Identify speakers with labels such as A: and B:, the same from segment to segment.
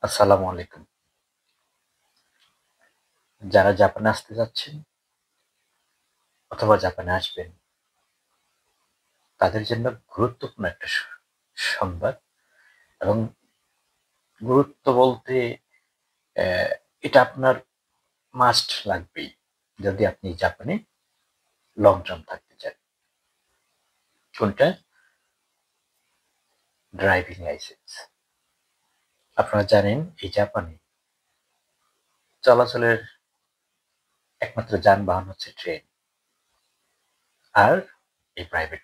A: আসসালামু আলাইকুম। যারা জাপানে আসতে যাচ্ছেন অথবা জাপানে আসবেন, তাদের জন্য গুরুত্বপূর্ণ একটা সংবাদ এবং গুরুত্ব বলতে অ্যা এটা আপনার মাস্ট লাগবেই যদি আপনি জাপানে লং টার্ম থাকতে চান। কোনটা? Driving licence. আপনারা জানেন এই জাপানে চলাচলের একমাত্র যানবাহন হচ্ছে ট্রেন আর এই প্রাইভেট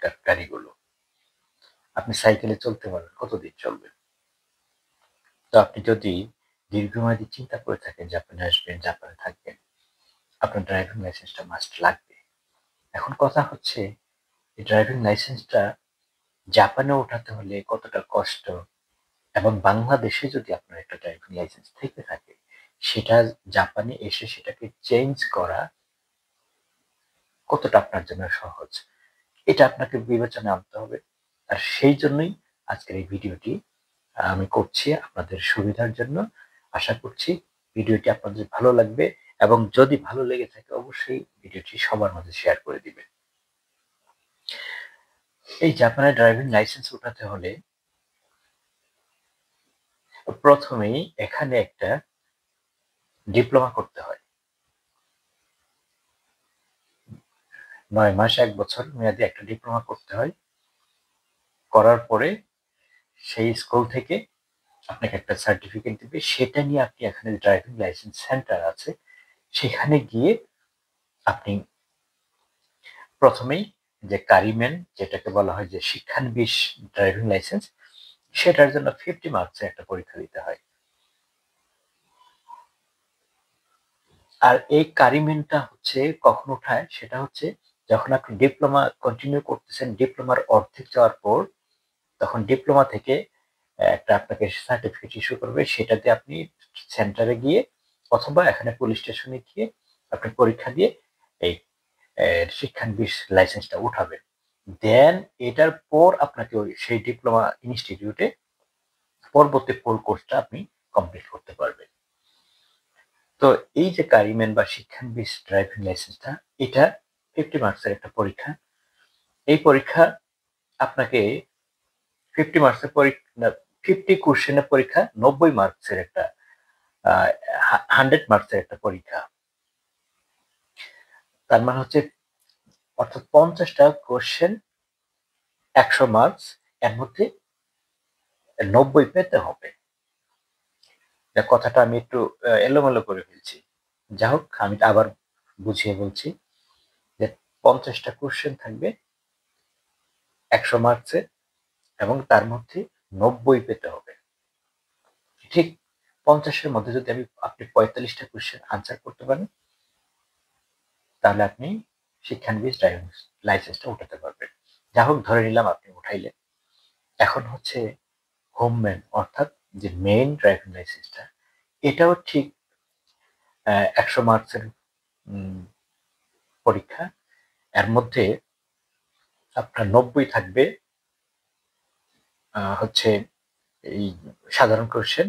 A: কার গাড়িগুলো। আপনি সাইকেলে চলতে পারবেন, কতদিন চলবেন? তো আপনি যদি দীর্ঘমেয়াদী চিন্তা করে থাকেন জাপানে আসবেন, জাপানে থাকবেন, আপনার ড্রাইভিং লাইসেন্সটা মাস্ট লাগবে। এখন কথা হচ্ছে এই ড্রাইভিং লাইসেন্সটা জাপানে ওঠাতে হলে কতটা কষ্ট এবং বাংলাদেশে যদি আপনার একটা ড্রাইভিং লাইসেন্স থেকে থাকে সেটা জাপানে এসে সেটাকে চেঞ্জ করা কতটা আপনার জন্য সহজ, এটা আপনাকে বিবেচনায় আনতে হবে। আর সেই জন্যই আজকের এই ভিডিওটি আমি করছি আপনাদের সুবিধার জন্য। আশা করছি ভিডিওটি আপনাদের ভালো লাগবে এবং যদি ভালো লেগে থাকে অবশ্যই ভিডিওটি সবার মাঝে শেয়ার করে দিবেন। এই জাপানে ড্রাইভিং লাইসেন্স উঠাতে হলে প্রথমেই এখানে একটা ডিপ্লোমা করতে হয়। ৯ মাস ১ বছর মেয়াদী একটা ডিপ্লোমা করতে হয়। করার পরে সেই স্কুল থেকে আপনাকে একটা সার্টিফিকেট দিবে। সেটা নিয়ে আপনি এখানে ড্রাইভিং লাইসেন্স সেন্টার আছে, সেখানে গিয়ে আপনি প্রথমেই যে কারিমেন যেটাকে বলা হয় যে শিক্ষানবিশ ড্রাইভিং লাইসেন্স, সেটার জন্য 50 মার্কসের একটা পরীক্ষা দিতে হয়। আর এই কারিমেনটা হচ্ছে কখন উঠায়? সেটা হচ্ছে যখন আপনি ডিপ্লোমা কন্টিনিউ করতেছেন, ডিপ্লোমার অর্ধেক যাওয়ার পর তখন ডিপ্লোমা থেকে একটা আপনাকে সার্টিফিকেট ইস্যু করবে। সেটাতে আপনি সেন্টারে গিয়ে অথবা এখানে পুলিশ স্টেশনে গিয়ে আপনি পরীক্ষা দিয়ে এই শিক্ষানবিশ লাইসেন্সটা উঠাবেন। দেন এটার পর আপনাকে ওই সেই ডিপ্লোমা ইনস্টিটিউটে পরবর্তী ফুল কোর্সটা আপনি কমপ্লিট করতে পারবেন। তো এই যে কারিমেন বা শিক্ষানবিশ ড্রাইভিং লাইসেন্সটা, এটা 50 মার্কসের একটা পরীক্ষা। এই পরীক্ষা আপনাকে 50 মার্কসের না, 50 কোশ্চেনের পরীক্ষা, 90 মার্কসের একটা আ 100 মার্কসের একটা পরীক্ষা। তার মানে হচ্ছে অর্থাৎ ৫০ টা কোশ্চেন, ১০০ মার্কস, এর মধ্যে ৯০ পেতে হবে। কথাটা আমি একটু এলোমেলো করে ফেলছি। যা হোক আমি আবার বুঝিয়ে বলছি যে ৫০ টা কোশ্চেন থাকবে ১০০ মার্কসের এবং তার মধ্যে ৯০ পেতে হবে। ঠিক ৫০ এর মধ্যে যদি আপনি ৪৫ টা কোশ্চেন আনসার করতে পারেন, তাহলে আপনি শিক্ষানবিশ ড্রাইভিং লাইসেন্সটা উঠাতে পারবেন। যা হোক ধরে নিলাম আপনি উঠাইলেন। এখন হচ্ছে হোমম্যান অর্থাৎ যে মেইন ড্রাইভিং লাইসেন্সটা, এটাও ঠিক ১০০ মার্কসের উম পরীক্ষা। এর মধ্যে আপনার ৯০ থাকবে হচ্ছে এই সাধারণ কোয়েশ্চেন,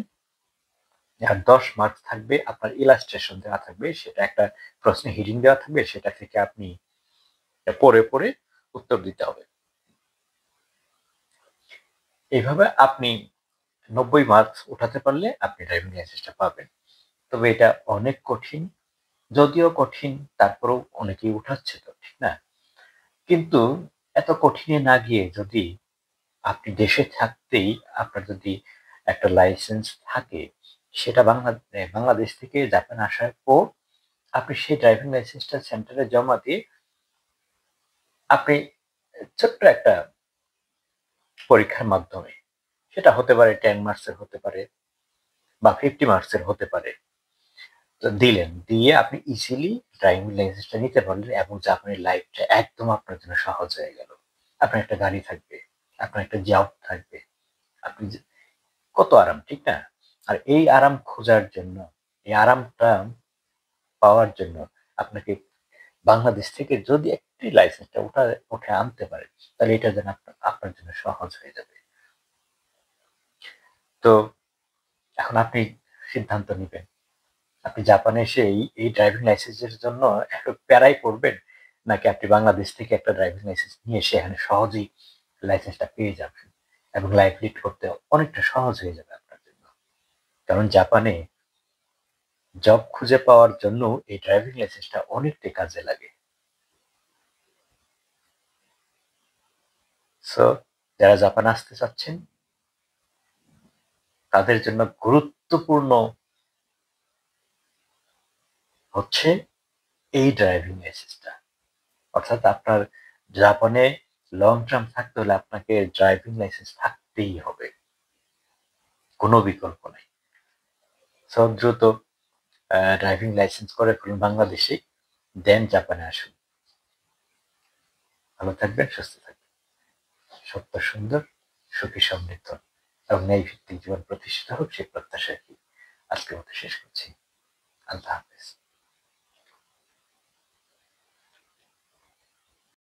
A: আর ১০ মার্কস থাকবে আপনার ইলাস্ট্রেশন দেওয়া থাকবে। সেটা একটা প্রশ্নে হিডিং দেওয়া থাকবে, সেটা থেকে আপনি পড়ে উত্তর দিতে হবে। এইভাবে আপনি ৯০ মার্কস উঠাতে পারলে আপনি ড্রাইভিং লাইসেন্সটা পাবেন। তবে এটা অনেক কঠিন। যদিও কঠিন তারপরেও অনেকেই উঠাচ্ছে তো, ঠিক না? কিন্তু এত কঠিনে না গিয়ে যদি আপনি দেশে থাকতেই আপনার যদি একটা লাইসেন্স থাকে, সেটা বাংলাদেশ থেকে জাপানে আসার পর আপনি সেই ড্রাইভিং লাইসেন্সটা সেন্টারে জমা দিয়ে আপনি ছোট্ট একটা পরীক্ষার মাধ্যমে, সেটা হতে পারে 10 মার্কসের হতে পারে বা 50 মার্কসের হতে পারে। তো দিলেন, দিয়ে আপনি ইজিলি ড্রাইভিং লাইসেন্সটা নিতে পারলেন এবং জাপানের লাইফটা একদম আপনার জন্য সহজ হয়ে গেল। আপনার একটা গাড়ি থাকবে, আপনার একটা জব থাকবে। আপনি যে কত আরাম, ঠিক না? আর এই আরাম খোঁজার জন্য, এই আরামটা পাওয়ার জন্য আপনাকে বাংলাদেশ থেকে যদি একটি লাইসেন্সটা উঠে আনতে পারেন, তাহলে এটা যেন আপনার জন্য সহজ হয়ে যাবে। তো এখন আপনি সিদ্ধান্ত নিবেন। আপনি জাপানে এসে এই ড্রাইভিং লাইসেন্সের জন্য একটু প্যারায় পড়বেন, নাকি আপনি বাংলাদেশ থেকে একটা ড্রাইভিং লাইসেন্স নিয়ে এসে এখানে সহজেই লাইসেন্সটা পেয়ে যাবেন এবং লাইফ লিড করতে অনেকটা সহজ হয়ে যাবে আপনার জন্য। কারণ জাপানে জব খুঁজে পাওয়ার জন্য এই ড্রাইভিং লাইসেন্সটা অনেকটাই কাজে লাগে। সো যারা জাপানে আসতে চাচ্ছেন তাদের জন্য গুরুত্বপূর্ণ হচ্ছে এই ড্রাইভিং লাইসেন্সটা। অর্থাৎ আপনার জাপানে লং টার্ম থাকতে হলে আপনাকে ড্রাইভিং লাইসেন্স থাকতেই হবে, কোনো বিকল্প নেই। সো দ্রুত ড্রাইভিং লাইসেন্স করে ফেলুন বাংলাদেশে, দেন জাপানে আসুন। ভালো থাকবেন, সুস্থ থাকবেন, সত্য সুন্দর, সুখী সমৃদ্ধ এবং ন্যায় ভিত্তিক জীবন প্রতিষ্ঠিত হোক সেই প্রত্যাশা কি আজকের মতো শেষ করছি। আল্লাহ।